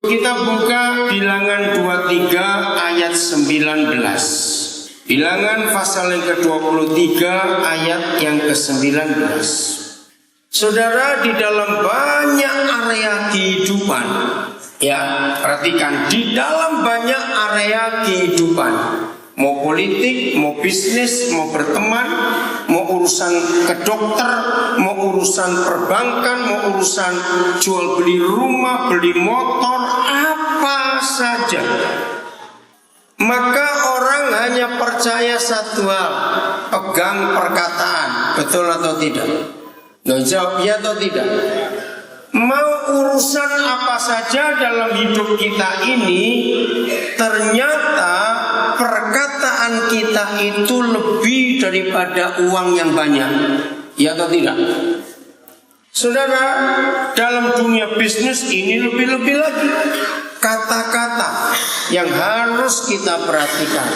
Kita buka Bilangan 23 ayat 19. Bilangan pasal yang ke-23 ayat yang ke-19. Saudara, di dalam banyak area kehidupan, ya, perhatikan, di dalam banyak area kehidupan, mau politik, mau bisnis, mau berteman, mau urusan ke dokter, mau urusan perbankan, mau urusan jual beli rumah, beli motor, apa saja, maka orang hanya percaya satu hal, pegang perkataan. Betul atau tidak? Jawab ya atau tidak? Mau urusan apa saja dalam hidup kita ini, ternyata perkataan kita itu lebih daripada uang yang banyak. Ya atau tidak? Saudara, dalam dunia bisnis ini lebih-lebih lagi, kata-kata yang harus kita perhatikan.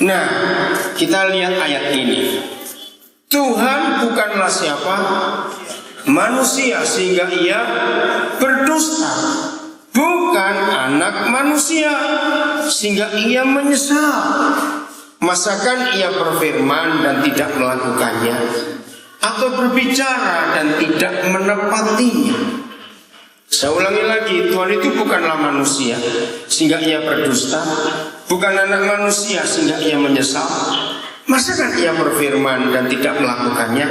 Nah, kita lihat ayat ini. Tuhan bukanlah siapa? Manusia sehingga ia berdusta, bukan anak manusia sehingga ia menyesal. Masakan ia berfirman dan tidak melakukannya, atau berbicara dan tidak menepatinya? Saya ulangi lagi, Tuhan itu bukanlah manusia sehingga ia berdusta, bukan anak manusia sehingga ia menyesal. Masakan ia berfirman dan tidak melakukannya,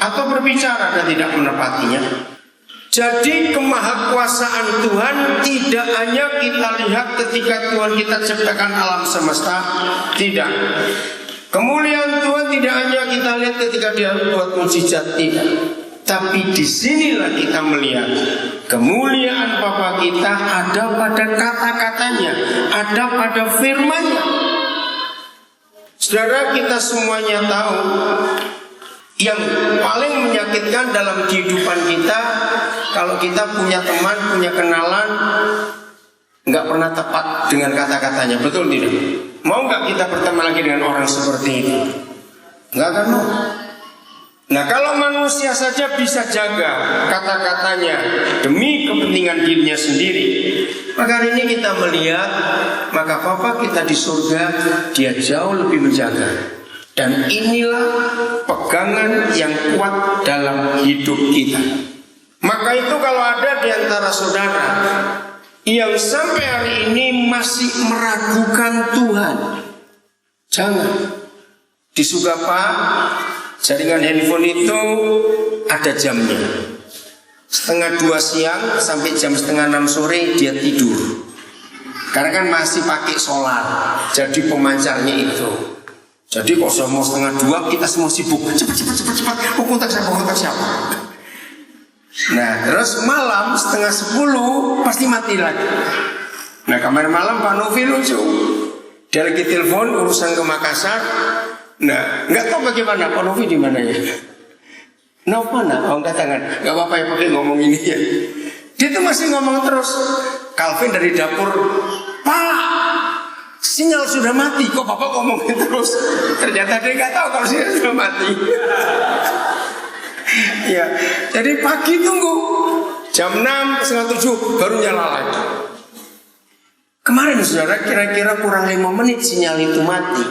atau berbicara dan tidak menepatinya? Jadi kemahakuasaan Tuhan tidak hanya kita lihat ketika Tuhan kita ciptakan alam semesta, tidak. Kemuliaan Tuhan tidak hanya kita lihat ketika Dia buat mukjizat, tidak. Tapi disinilah kita melihat kemuliaan Bapa kita ada pada kata-katanya, ada pada firman-Nya. Saudara, kita semuanya tahu yang paling menyakitkan dalam kehidupan kita, kalau kita punya teman, punya kenalan, nggak pernah tepat dengan kata-katanya. Betul tidak? Mau nggak kita berteman lagi dengan orang seperti itu? Nggak akan mau. Nah, kalau manusia saja bisa jaga kata-katanya demi kepentingan dirinya sendiri, maka hari ini kita melihat, maka Bapa kita di surga, Dia jauh lebih menjaga. Dan inilah pegangan yang kuat dalam hidup kita. Maka itu kalau ada di antara saudara yang sampai hari ini masih meragukan Tuhan, jangan. Di Sugapa, jaringan handphone itu ada jamnya. 1:30 siang sampai jam 5:30 sore dia tidur. Karena kan masih pakai solar, jadi pemancarnya itu. Jadi kalau sudah mau 1:30 kita semua sibuk, cepat. Kontak siapa? Nah, terus malam 9:30 pasti mati lagi. Nah, kamar malam Pak Novi lucu. Dia lagi telepon urusan ke Makassar. Nah, nggak tahu bagaimana Pak Novi di mana ya. Nah, mana? Oh, angkat tangan. Nggak apa-apa ya, pakai ngomong ini ya. Dia tuh masih ngomong terus. Calvin dari dapur, Pak, sinyal sudah mati. Kok Bapak ngomongin terus? Ternyata dia nggak tahu kalau sinyal sudah mati. Ya, jadi pagi tunggu jam 6, 6:30 baru nyala lagi. Kemarin saudara kira-kira kurang 5 menit sinyal itu mati.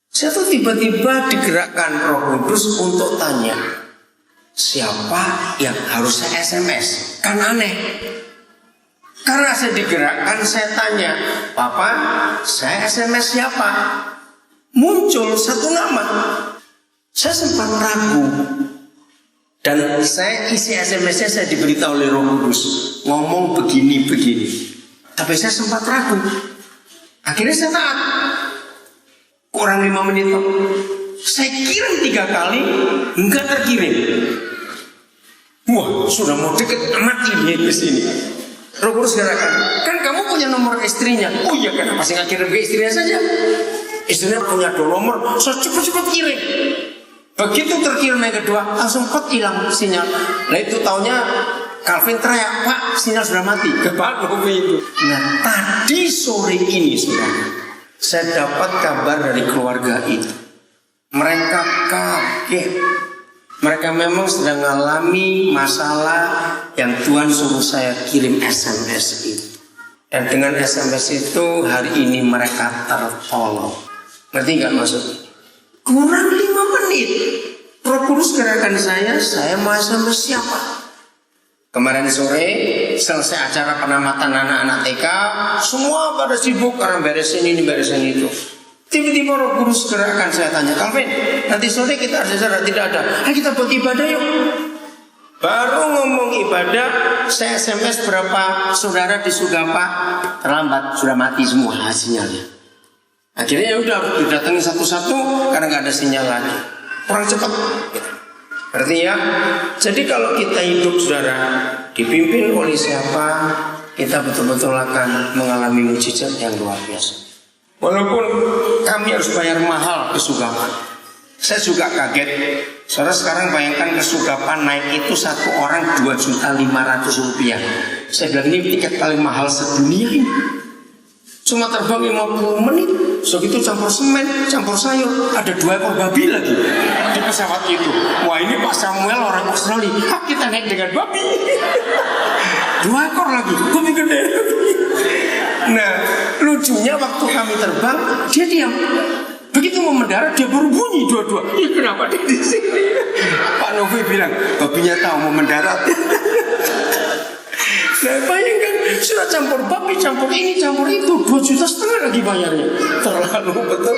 Saya tuh tiba-tiba digerakkan Roh Kudus untuk tanya, siapa yang harus saya SMS? Kan aneh. Karena saya digerakkan, saya tanya, Papa, saya SMS siapa? Muncul satu nama. Saya sempat ragu. Dan saya isi SMS-nya saya diberitahu oleh Roh Kudus, ngomong begini-begini. Tapi saya sempat ragu. Akhirnya saya taat. Kurang 5 menit. Saya kirim 3 kali, enggak terkirim. Wah, sudah mau deket mati nih di sini. Roh Kudus gerakan, kan kamu punya nomor istrinya. Oh iya, kenapa sih nggak kirim ke istrinya saja? Istrinya punya 2 nomor, so cepet-cepet kirim. Begitu terkirim yang kedua, langsung hilang sinyal. Nah itu taunya Calvin teriak, Pak, sinyal sudah mati. Kepak itu. Nah tadi sore ini saudara, saya dapat kabar dari keluarga itu. Mereka kaget. Mereka memang sedang mengalami masalah yang Tuhan suruh saya kirim SMS itu. Dan dengan SMS itu hari ini mereka tertolong. Ngerti nggak maksudnya? Kurang 5 menit Roh Kudus gerakan saya mau SMS siapa? Kemarin sore selesai acara penamatan anak-anak TK, semua pada sibuk karena beresin ini beresin itu. Tiba-tiba Roh Kudus gerakan saya tanya, Calvin, nanti sore kita ada acara? Tidak ada. Ayo kita buat ibadah yuk. Baru ngomong ibadah, saya SMS berapa saudara di Sugapa, terlambat, sudah mati semua sinyalnya. Akhirnya ya udah didatengin satu-satu karena nggak ada sinyal lagi. Kurang cepat. Artinya, jadi kalau kita hidup saudara dipimpin oleh siapa, kita betul-betul akan mengalami mujizat yang luar biasa. Walaupun kami harus bayar mahal ke Sugapa. Saya juga kaget. Saudara sekarang bayangkan ke Sugapa naik itu satu orang 2.500.000 rupiah. Saya bilang ini tiket paling mahal sedunia ini. Cuma terbang 50 menit. So gitu campur semen, campur sayur. Ada 2 ekor babi lagi di pesawat itu. Wah ini Pak Samuel orang Australia. Kita naik dengan babi. 2 ekor lagi, babi gede. Nah lucunya waktu kami terbang dia diam. Begitu mau mendarat dia baru bunyi dua-dua. Ya kenapa dia di sini? Pak Novi bilang babinya tahu mau mendarat. Nah bayangkan sudah campur babi, campur ini, campur itu, 2,5 juta lagi bayarnya. Terlalu betul.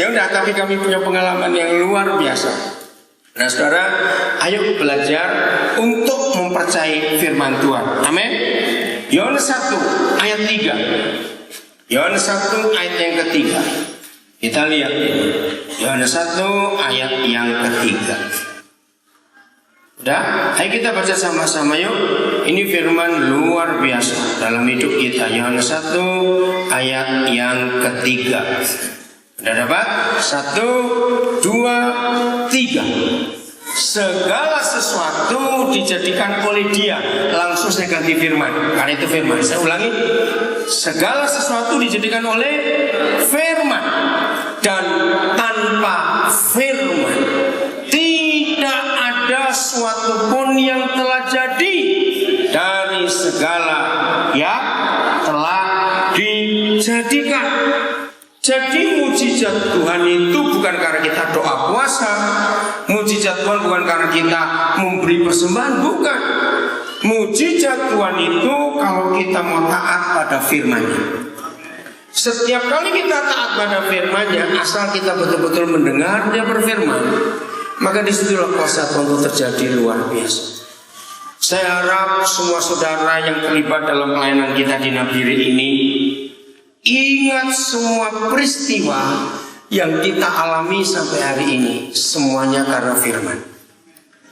Ya udah, tapi kami punya pengalaman yang luar biasa. Nah saudara, ayo belajar untuk mempercayai firman Tuhan. Amin. Yohanes 1 ayat 3. Yohanes 1 ayat yang ketiga. Kita lihat ini. Yohanes 1 ayat yang ketiga. Udah, ayo kita baca sama-sama yuk. Ini firman luar biasa dalam hidup kita. Yohanes 1 ayat yang ketiga. Udah dapat? 1, 2, 3. Segala sesuatu dijadikan oleh Dia. Langsung saya ganti firman. Karena itu firman. Saya ulangi. Segala sesuatu dijadikan oleh firman. Dan tanpa firman tidak ada suatu pun yang telah jadi dari segala yang telah dijadikan. Jadi mujizat Tuhan itu bukan karena kita doa puasa. Mujizat Tuhan bukan karena kita memberi persembahan, bukan. Mujizat Tuhan itu kalau kita mau taat pada firman-Nya. Setiap kali kita taat pada firman-Nya, asal kita betul-betul mendengar Dia berfirman, maka disitulah kuasa Tuhan itu terjadi luar biasa. Saya harap semua saudara yang terlibat dalam pelayanan kita di Nabire ini ingat semua peristiwa yang kita alami sampai hari ini, semuanya karena firman.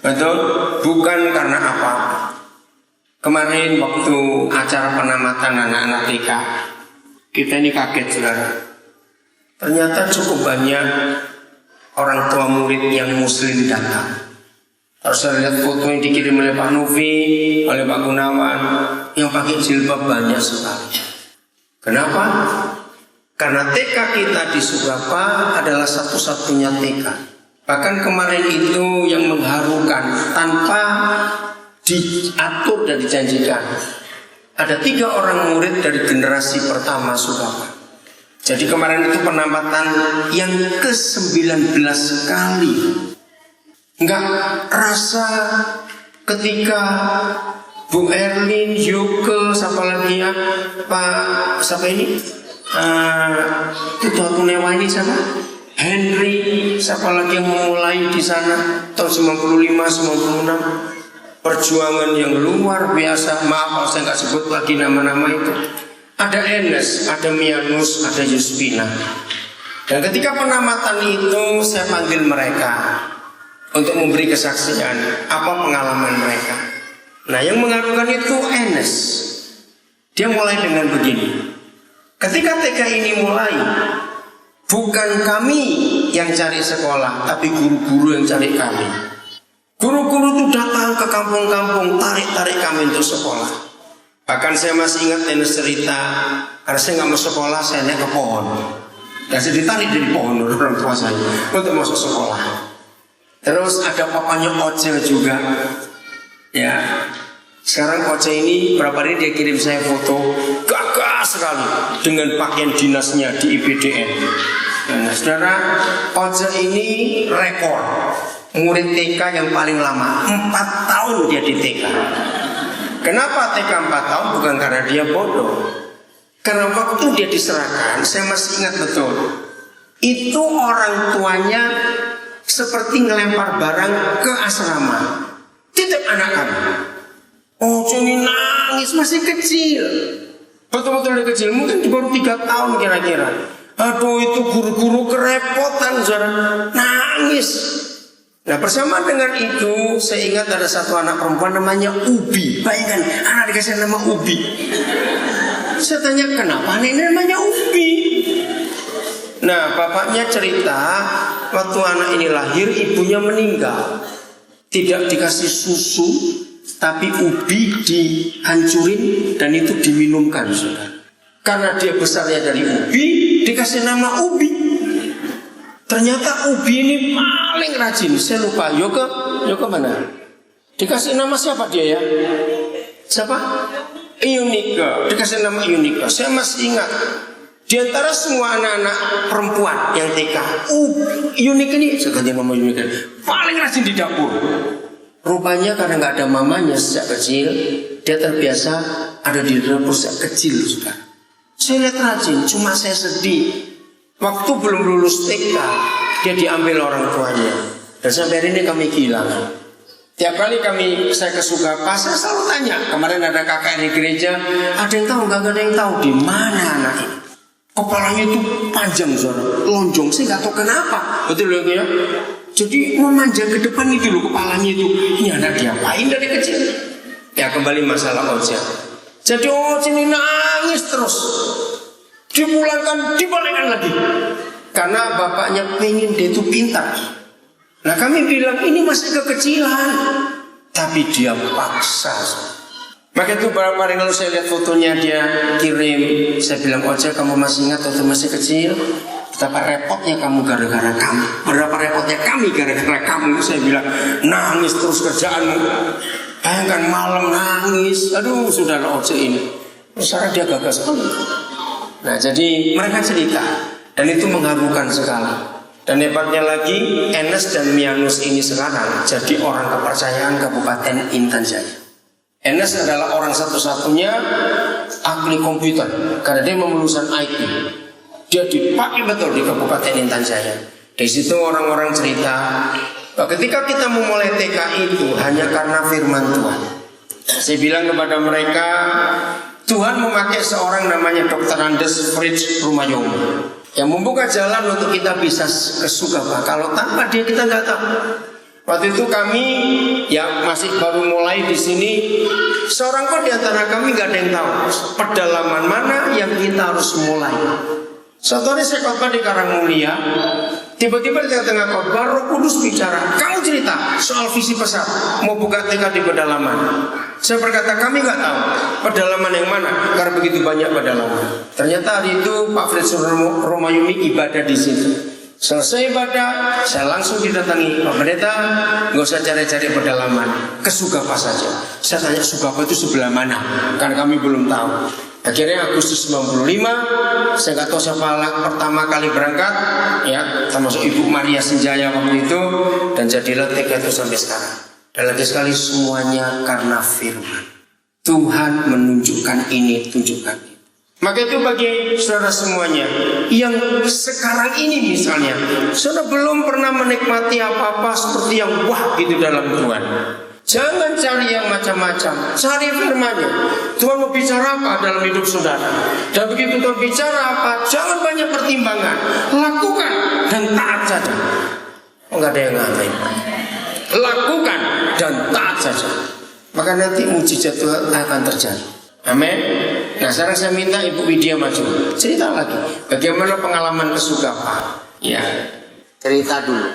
Betul? Bukan karena apa-apa. Kemarin waktu acara penamatan anak-anak TK, kita ini kaget saudara. Ternyata cukup banyak orang tua murid yang muslim datang. Terus saya lihat foto yang dikirim oleh Pak Novi, oleh Pak Gunawan, yang pakai jilbab banyak sekali. Kenapa? Karena TK kita di Sugapa adalah satu-satunya TK. Bahkan kemarin itu yang mengharukan tanpa diatur dan dijanjikan. Ada 3 orang murid dari generasi pertama Sugapa. Jadi kemarin itu penamatan yang ke-19 kali. Enggak rasa ketika Bu Erlin, Yuke, siapa lagi ya? Pak, siapa ini? Ketua Tunewa ini siapa? Henry, siapa lagi yang memulai di sana tahun 95, 96. Perjuangan yang luar biasa. Maaf kalau saya nggak sebut lagi nama-nama itu. Ada Enes, ada Mianus, ada Yuspina. Dan ketika penamatan itu saya panggil mereka untuk memberi kesaksian apa pengalaman mereka. Nah yang mengharukan itu Enes. Dia mulai dengan begini. Ketika TK ini mulai, bukan kami yang cari sekolah, tapi guru-guru yang cari kami. Guru-guru itu datang ke kampung-kampung, tarik-tarik kami untuk sekolah. Bahkan saya masih ingat Enes cerita, karena saya nggak mau sekolah, saya naik ke pohon. Dan saya ditarik dari pohon orang tua saya untuk masuk sekolah. Terus ada papanya Oce juga. Ya. Sekarang Oce ini berapa hari dia kirim saya foto gagah sekali dengan pakaian dinasnya di IPDN. Nah, saudara, Oce ini rekor murid TK yang paling lama, 4 tahun dia di TK. Kenapa TK 4 tahun? Bukan karena dia bodoh. Karena waktu dia diserahkan, saya masih ingat betul. Itu orang tuanya seperti ngelempar barang ke asrama. Titip anak kami. Oh, ini nangis, masih kecil. Betul-betul dia kecil, mungkin baru 3 tahun kira-kira. Aduh, itu guru-guru kerepotan, saudara. Nangis. Nah, bersama dengan itu, saya ingat ada satu anak perempuan namanya Ubi. Bayangkan, anak dikasih nama Ubi. Saya tanya, kenapa ini namanya Ubi? Nah, bapaknya cerita, waktu anak ini lahir, ibunya meninggal. Tidak dikasih susu, tapi ubi dihancurin dan itu diminumkan, saudara. Karena dia besarnya dari ubi, dikasih nama Ubi. Ternyata Ubi ini paling rajin. Saya lupa, Yoke mana? Dikasih nama siapa dia ya? Siapa? Yunika. Dikasih nama Yunika. Saya masih ingat. Di antara semua anak-anak perempuan yang TK, Yunika ini, saya ganti nama Yunika, paling rajin di dapur. Rupanya karena nggak ada mamanya sejak kecil, dia terbiasa ada di dapur sejak kecil, saudara. Saya lihat rajin, cuma saya sedih. Waktu belum lulus TK, dia diambil orang tuanya. Dan sampai hari ini kami kehilangan. Tiap kali saya ke Sugapa, saya selalu tanya. Kemarin ada kakak di gereja, ada yang tahu nggak? Ada yang tahu di mana anak ini? Kepalanya itu panjang, saudara, lonjong. Saya nggak tahu kenapa. Betul loh ya? Jadi memanjang ke depan itu loh kepalanya itu. Ini anak diapain dari kecil? Ya kembali masalah Oce. Jadi Oce ini nangis terus. Dipulangkan, dibalikkan lagi. Karena bapaknya pengen dia itu pintar. Nah kami bilang ini masih kekecilan. Tapi dia paksa. Maka itu beberapa hari lalu saya lihat fotonya dia kirim. Saya bilang, Oce kamu masih ingat waktu masih kecil? Betapa repotnya kamu gara-gara kami. Berapa repotnya kami gara-gara kamu. Saya bilang, nangis terus kerjaanmu. Bayangkan malam nangis. Aduh saudara Oce ini. Sekarang dia gagal sekali. Nah jadi mereka cerita. Dan itu mengharukan sekali. Dan hebatnya lagi, Enes dan Mianus ini sekarang jadi orang kepercayaan Kabupaten Intan Jaya. Enes adalah orang satu-satunya ahli komputer karena dia memelusan IT. Dia dipakai betul di Kabupaten Intan Jaya. Di situ orang-orang cerita bahwa ketika kita memulai TK itu hanya karena firman Tuhan. Saya bilang kepada mereka, Tuhan memakai seorang namanya Dr. Andes Fritz Rumayong yang membuka jalan untuk kita bisa ke Sugapa. Kalau tanpa dia kita nggak tahu. Waktu itu kami ya masih baru mulai di sini. Seorang pun di antara kami nggak ada yang tahu pedalaman mana yang kita harus mulai. Suatu hari saya khotbah di Karangmulia. Tiba-tiba di tengah-tengah khotbah Roh Kudus bicara, kamu cerita soal visi besar mau buka TK di pedalaman. Saya berkata kami nggak tahu pedalaman yang mana karena begitu banyak pedalaman. Ternyata hari itu Pak Fritz Romayumi ibadah di situ. Selesai ibadah, saya langsung didatangi Pak Pendeta, nggak usah cari-cari pedalaman, ke Sugapa saja. Saya tanya Sugapa itu sebelah mana, karena kami belum tahu. Akhirnya Agustus 95, saya nggak tahu siapa pertama kali berangkat, ya termasuk Ibu Maria Senjaya waktu itu, dan jadilah TK itu sampai sekarang. Dan lagi sekali semuanya karena firman. Tuhan menunjukkan ini, tunjukkan itu. Maka itu bagi saudara semuanya yang sekarang ini misalnya saudara belum pernah menikmati apa-apa seperti yang wah gitu dalam Tuhan. Jangan cari yang macam-macam, cari firman-Nya. Tuhan mau bicara apa dalam hidup saudara. Dan begitu Tuhan bicara apa, jangan banyak pertimbangan, lakukan dan taat saja. Enggak ada yang aneh. Lakukan dan taat saja. Maka nanti mujizat Tuhan akan terjadi. Amin. Nah sekarang saya minta Ibu Widya maju. Cerita lagi bagaimana pengalaman ke Sugapa. Ya, cerita dulu.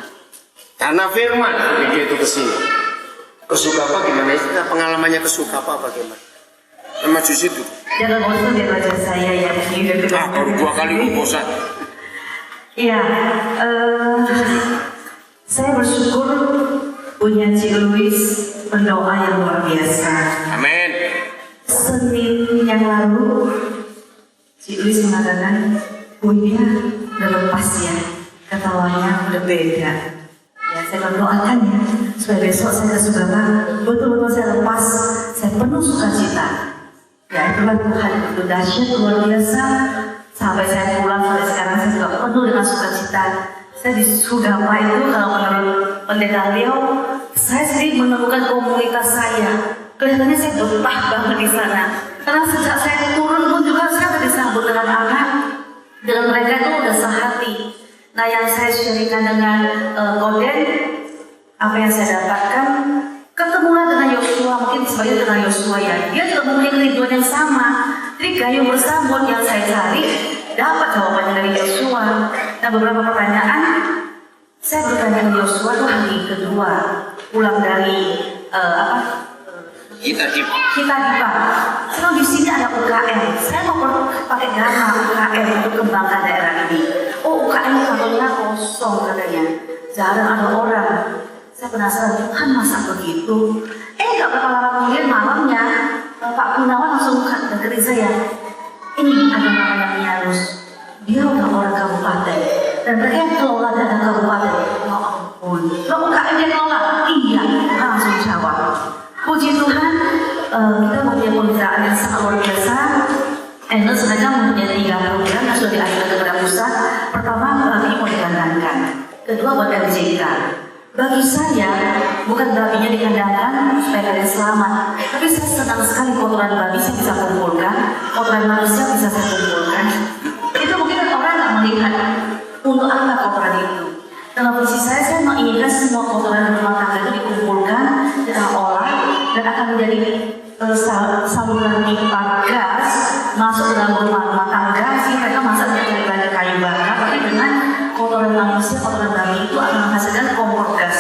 Karena firman Widya itu kesini. Ke Sugapa gimana? Cerita pengalamannya ke Sugapa bagaimana? Maju situ. Jangan bosan ya belajar saya yang hidup. Baru 2 kali bosan. Iya. Saya bersyukur punya Cik Louis pendoa yang luar biasa. Amin. Senin yang lalu, Cik Louis mengatakan, punya udah lepas ya, ketawanya udah beda. Ya, saya berdoakan ya, supaya besok saya ke Subang, betul-betul saya lepas, saya penuh sukacita. Ya, itulah Tuhan, itu dahsyat luar biasa. Sampai saya pulang, sampai sekarang saya juga penuh dengan sukacita. Saya di Sugapa itu, kalau menurut pendeta Leo, saya sendiri menemukan komunitas saya. Kelihatannya saya betah banget di sana. Karena sejak saya turun pun juga saya disambut dengan anak. Dengan mereka itu udah sehati. Nah, yang saya sharingkan dengan Koden, apa yang saya dapatkan, ketemulah dengan Yosua, mungkin sebagai dengan Yosua ya. Dia juga mempunyai kerinduan yang sama. Jadi gayung bersambut yang saya cari, dapat jawabannya dari Yosua. Nah, beberapa pertanyaan, saya bertanya ke Yosua itu hari kedua, pulang dari Kita di kita Sekarang di sini ada UKM. Saya mau pakai dana UKM untuk kembangkan daerah ini. Oh, UKM kantornya kosong katanya. Jarang ada orang. Saya penasaran, Tuhan masa begitu? Gak berapa lama kemudian malamnya Pak Gunawan langsung dengerin saya. Ini ada namanya Mianus. Dia udah orang kabupaten dan mereka yang kelola dana kabupaten. Ya ampun. Lo UKM dia kelola? Iya. Langsung jawab. Puji Tuhan, kita mempunyai pembicaraan yang sangat luar biasa. Enda sebenarnya mempunyai 3 program yang sudah diajukan kepada pusat. Pertama, babi mau dikandangkan. Kedua, buat MJK. Bagi saya, bukan babinya dikandangkan supaya kalian selamat, tapi saya senang sekali kotoran babi saya bisa kumpulkan, kotoran manusia bisa saya kumpulkan. Itu mungkin orang nggak melihat untuk apa kotoran itu. Dalam visi saya menginginkan semua kotoran rumah tangga itu dikumpulkan, kita olah, dan akan menjadi saluran pipa gas masuk ke dalam rumah tangga. Sih mereka masak dari kayu bakar, tapi dengan kotoran manusia, kotoran babi itu akan menghasilkan kompor gas.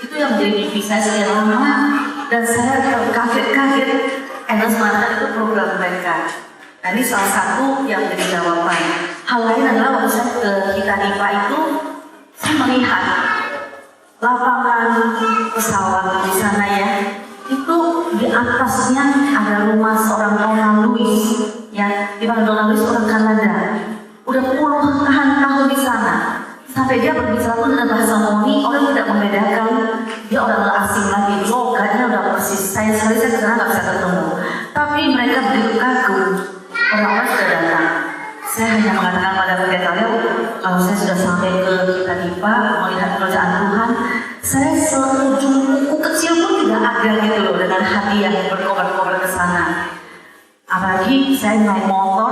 Itu yang menjadi mimpi saya sekian lama, dan saya kaget-kaget. Enes mengatakan itu program mereka. Nah, ini salah satu yang menjadi jawaban. Hal lain adalah waktu saya ke Kitanipa itu, saya melihat lapangan pesawat di sana ya. Itu di atasnya ada rumah seorang Dona Louis, ya, di mana Dona Louis orang Kanada. Udah puluhan tahun di sana. Sampai dia berbicara pun dengan bahasa Moni, orang tidak membedakan dia orang asing lagi. Logatnya udah persis. Saya kesana nggak bisa ketemu. Tapi mereka begitu kagum. Orang-orang sudah datang. Saya hanya mengatakan pada pendeta Leo, kalau saya sudah sampai ke Kitanipa melihat kerajaan Tuhan, saya seujung kuku kecil pun tidak ada gitu loh, dengan hati yang berkobar-kobar ke sana. Apalagi saya naik motor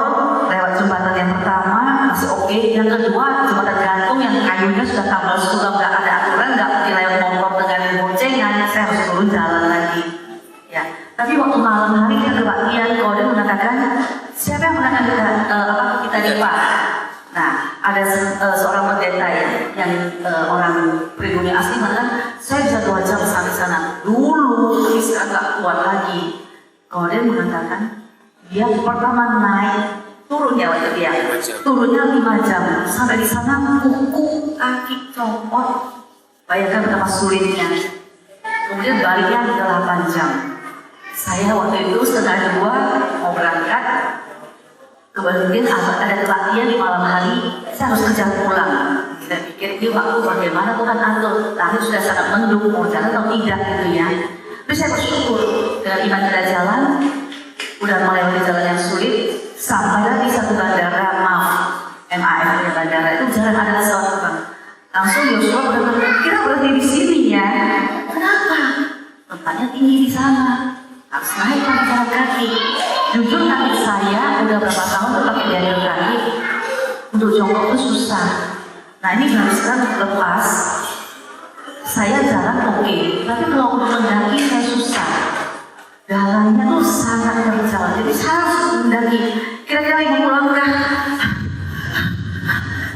lewat jembatan yang pertama masih oke, yang kedua jembatan gantung yang kayunya sudah tambal sulam, nggak ada aturan, nggak mungkin lewat motor dengan boncengan, saya harus turun jalan lagi. Ya, tapi waktu malam hari kebaktian Koden mengatakan, siapa yang menangkan kita di Pak? Nah, ada seorang pendeta ya, yang orang pribumi asli mengatakan, saya bisa 2 jam sampai sana. Dulu, tapi sekarang nggak kuat lagi. Koden mengatakan, dia pertama naik, turun ya waktu dia, turunnya 5 jam, sampai di sana kuku kaki copot. Bayangkan betapa sulitnya. Kemudian baliknya 8 jam. Saya waktu itu 1:30 mau berangkat. Kemudian ada pelatihan di malam hari, saya harus kejar pulang. Saya pikir, ini waktu bagaimana Tuhan atur. Langit sudah sangat mendung, mau jalan atau tidak gitu ya. Tapi saya bersyukur dengan iman kita jalan, udah melewati jalan yang sulit, sampai di satu bandara, MAF ya bandara itu jalan ada pesawat terbang. Langsung Yosua berkata, kita berhenti di sini ya. Kenapa? Tempatnya tinggi di sana. Harus naik pakai jalan kaki. Jujur kaki saya udah berapa tahun tuh pakai jalan kaki. Untuk jongkok itu susah. Nah ini baru sekarang lepas. Saya jalan oke, tapi kalau untuk mendaki saya susah. Jalannya tuh sangat terjal. Jadi saya harus mendaki. Kira-kira 50 langkah.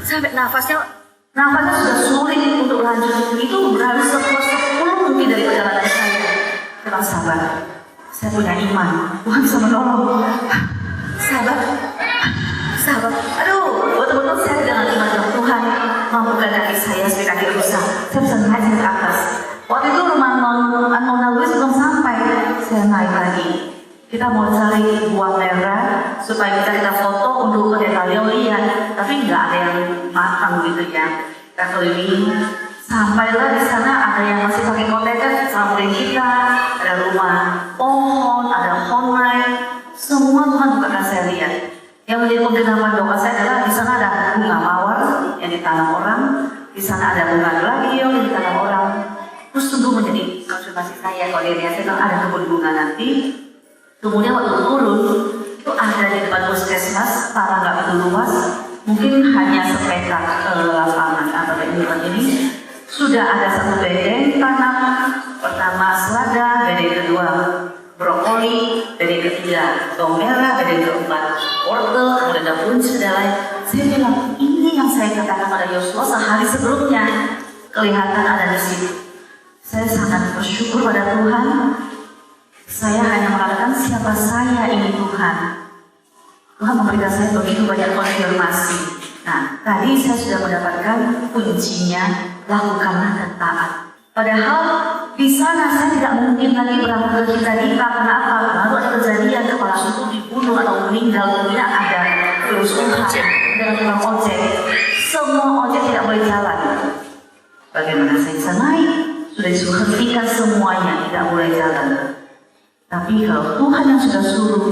Sampai nafasnya sudah sulit untuk lanjut. Itu berarti 10 mungkin dari perjalanan saya. Tetap sabar. Saya punya iman, Tuhan bisa menolong. Sabar. Aduh, betul-betul saya dengan iman Tuhan mampukan kaki saya sebagai kaki rusak. saya bisa naik ke atas. Waktu itu rumah Nona Luis belum sampai, saya naik lagi. Kita mau cari buah merah supaya kita foto untuk pendeta Leo lihat, tapi nggak ada yang matang gitu ya. Kita keliling, sampailah di sana ada yang masih pakai kontainer, samping kita ada rumah pohon, ada honai, semua Tuhan bukan saya lihat. Yang menjadi penggenapan doa saya adalah di sana ada bunga mawar yang ditanam orang, di sana ada bunga gladiol yang ditanam orang. Terus sungguh menjadi konfirmasi saya kalau dia saya ada kebun bunga nanti. Kemudian waktu turun itu ada di depan puskesmas, tanah nggak begitu luas, mungkin hanya sepetak lapangan atau ini. Sudah ada satu bedeng tanam, pertama selada, bedeng kedua brokoli, bedeng ketiga bawang merah, bedeng keempat wortel, kemudian ada buncis dan lain. Saya bilang ini yang saya katakan pada Yosua sehari sebelumnya, kelihatan ada di situ. Saya sangat bersyukur pada Tuhan. Saya hanya mengatakan siapa saya ini Tuhan. Tuhan memberikan saya begitu banyak konfirmasi. Nah, tadi saya sudah mendapatkan kuncinya, lakukanlah dan taat. Padahal di sana saya tidak mungkin lagi berangkat ke kita karena apa? Lalu ada kejadian kepala suku dibunuh atau meninggal, kemudian ada kerusuhan dengan tukang ojek. Semua ojek tidak boleh jalan. Bagaimana saya bisa naik? Sudah disuruh hentikan semuanya, tidak boleh jalan. Tapi kalau Tuhan yang sudah suruh,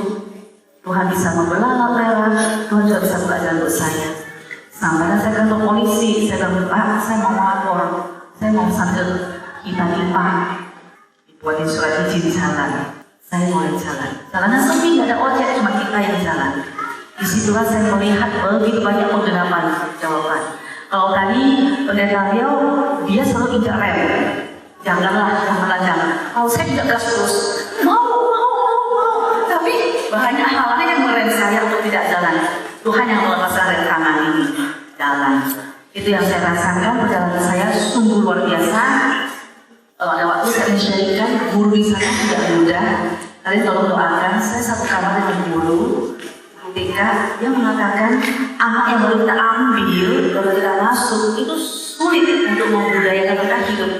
Tuhan bisa membelah, Tuhan juga bisa belajar untuk saya. Sampai saya ke kantor polisi, saya bilang, Pak, saya mau melapor, saya mau sambil kita dibuatin surat izin jalan. Saya boleh jalan. Jalannya sepi, nggak ada ojek, cuma kita yang jalan. Disitulah saya melihat begitu banyak penggenapan jawaban. Kalau tadi pendeta Leo, dia selalu injak rem. Jangan. Kalau saya tidak gas terus, mau. Tapi banyak hal lain yang merem saya untuk tidak jalan. Tuhan yang melepaskan rem kanan ini jalan. Itu yang saya rasakan perjalanan saya sungguh luar biasa. Kalau ada waktu saya menceritakan guru di sana tidak mudah. Kalian tolong doakan. Saya satu kamar dengan guru. Ketika dia mengatakan anak yang baru kita ambil, baru kita masuk itu sulit untuk membudayakan mereka hidup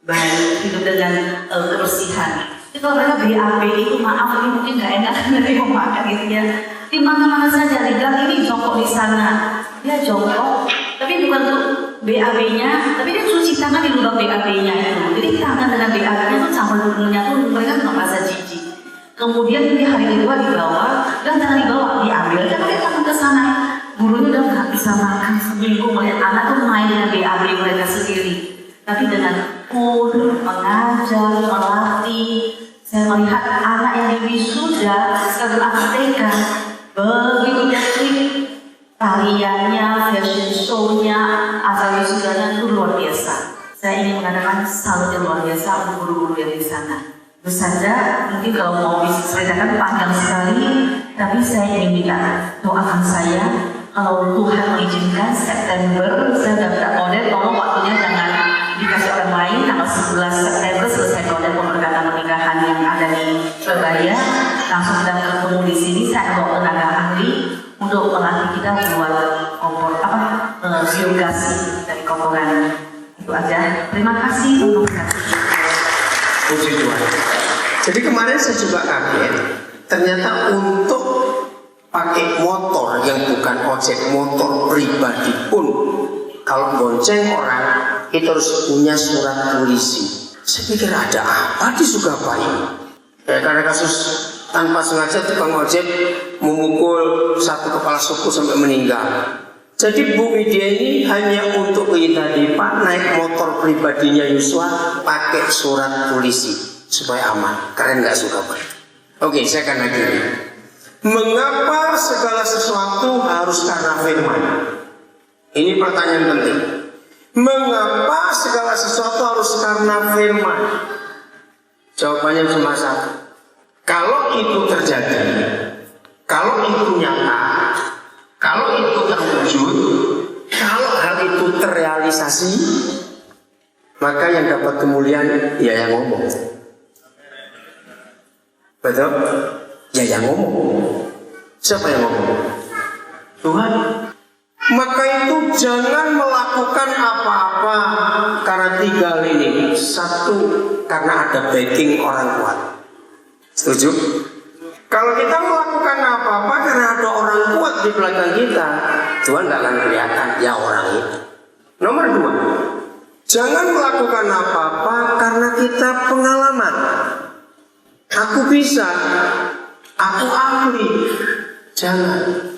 baik, hidup dengan kebersihan. Itu mereka BAB itu maaf ini mungkin nggak enak dari memakan gitu ya. Di mana-mana saja di gang ini jongkok di sana, dia jongkok, tapi bukan untuk BAB-nya, tapi dia cuci tangan di lubang BAB-nya itu. Jadi tangan dengan BAB-nya itu campur menyatu, mereka nggak merasa jijik. Kemudian dia hari kedua dibawa, dan jangan dibawa, diambil, dan dia tangan ke sana. Gurunya udah nggak bisa makan seminggu melihat anak tuh main dengan BAB mereka sendiri. Tapi dengan mengajar, melatih, saya melihat anak yang diwisuda sekarang anak TK begitu teknik tariannya, fashion show-nya, asal wisudanya itu luar biasa. Saya ingin mengatakan salutnya luar biasa untuk guru-guru yang di sana. Tentu saja mungkin kalau mau diceritakan panjang sekali, tapi saya ingin minta doakan saya kalau Tuhan mengizinkan September saya sudah tidak model, tolong waktunya jangan dikasih orang lain. Tanggal 11 September selesai model pemberkatan pernikahan yang ada di Surabaya, langsung kita ketemu di sini. Saya bawa tenaga ahli untuk melatih kita buat kompor biogasi dari kotoran. Itu aja. Terima kasih untuk Puji Tuhan. Jadi kemarin saya juga kaget, ternyata untuk pakai motor yang bukan ojek, motor pribadi pun kalau bonceng orang itu harus punya surat polisi. Saya pikir ada apa di Surabaya? Karena kasus tanpa sengaja tukang ojek memukul satu kepala suku sampai meninggal. Jadi Bu Widya ini hanya untuk kita tadi Pak naik motor pribadinya Yosua pakai surat polisi supaya aman. Keren nggak Surabaya? Oke, saya akan akhiri. Mengapa segala sesuatu harus karena firman? Ini pertanyaan penting. Mengapa segala sesuatu harus karena firman? Jawabannya cuma satu. Kalau itu terjadi, kalau itu nyata, kalau itu terwujud, kalau hal itu terrealisasi, maka yang dapat kemuliaan ya yang ngomong. Betul? Ya yang ngomong. Siapa yang ngomong? Tuhan. Maka itu jangan melakukan apa-apa karena 3 hal ini. 1, karena ada backing orang kuat. Setuju? Kalau kita melakukan apa-apa karena ada orang kuat di belakang kita, Tuhan tidak akan kelihatan ya orang itu. Nomor 2, jangan melakukan apa-apa karena kita pengalaman. Aku bisa, aku ahli. Jangan.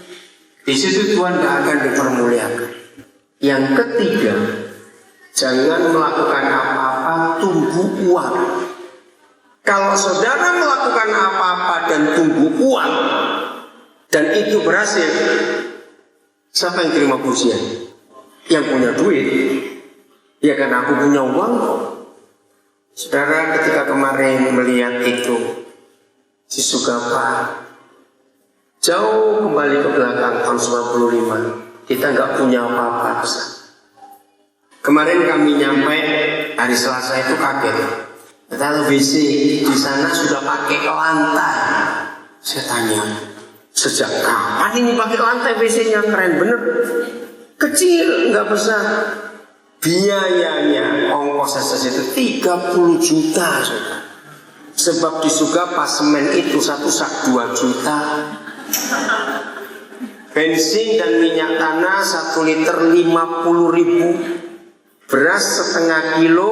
Di situ Tuhan tidak akan dipermuliakan. Yang ketiga, jangan melakukan apa-apa tunggu uang. Kalau saudara melakukan apa-apa dan tunggu uang, dan itu berhasil, siapa yang terima pujian? Yang punya duit. Ya kan, aku punya uang kok. Saudara, ketika kemarin melihat itu, si Sugapa jauh kembali ke belakang tahun 95, kita nggak punya apa-apa. Kemarin kami nyampe hari Selasa itu kaget. Kita WC di sana sudah pakai lantai. Saya tanya, sejak kapan ini pakai lantai WC-nya? Keren bener. Kecil, nggak besar. Biayanya ongkos saja itu 30 juta. Saudara. Sebab di Sugapa semen itu satu sak 2 juta. Bensin dan minyak tanah 1 liter 50.000. Beras setengah kilo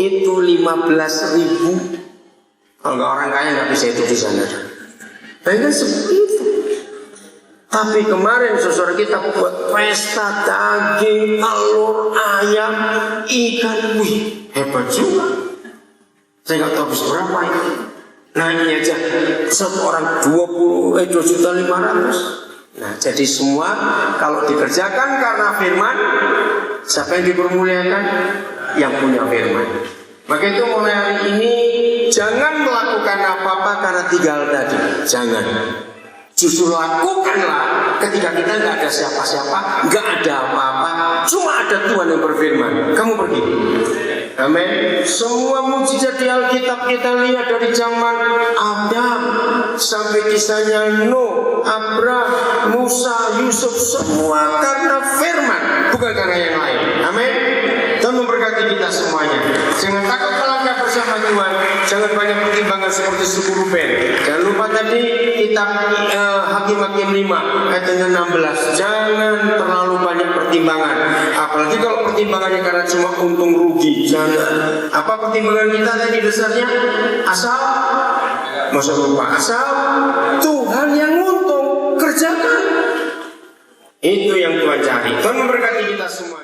itu 15.000. Kalau nggak orang kaya nggak bisa itu di sana. Bayangkan seperti itu. Tapi kemarin saudara kita buat pesta daging, telur, ayam, ikan, wih hebat juga. Saya nggak tahu habis berapa ini. Nah ini aja satu orang 2.500.000. Nah jadi semua kalau dikerjakan karena firman, siapa yang dipermuliakan? Yang punya firman. Maka itu mulai hari ini jangan melakukan apa-apa karena 3 hal tadi. Jangan. Justru lakukanlah ketika kita nggak ada siapa-siapa, nggak ada apa-apa, cuma ada Tuhan yang berfirman. Kamu pergi. Amin. Semua mujizat di Alkitab kita lihat dari zaman Adam sampai kisahnya Nuh, Abraham, Musa, Yusuf, semua karena firman, bukan karena yang lain. Amin. Tuhan memberkati kita semuanya. Jangan takut melangkah bersama Tuhan. Jangan banyak pertimbangan seperti suku Ruben. Jangan lupa tadi kitab Hakim-Hakim 5 ayat 16. Jangan terlalu banyak pertimbangan. Apalagi kalau pertimbangannya karena cuma untung rugi. Jangan. Apa pertimbangan kita tadi dasarnya? Asal, masa lupa, asal Tuhan yang untung, kerjakan. Itu yang Tuhan cari. Tuhan memberkati kita semua.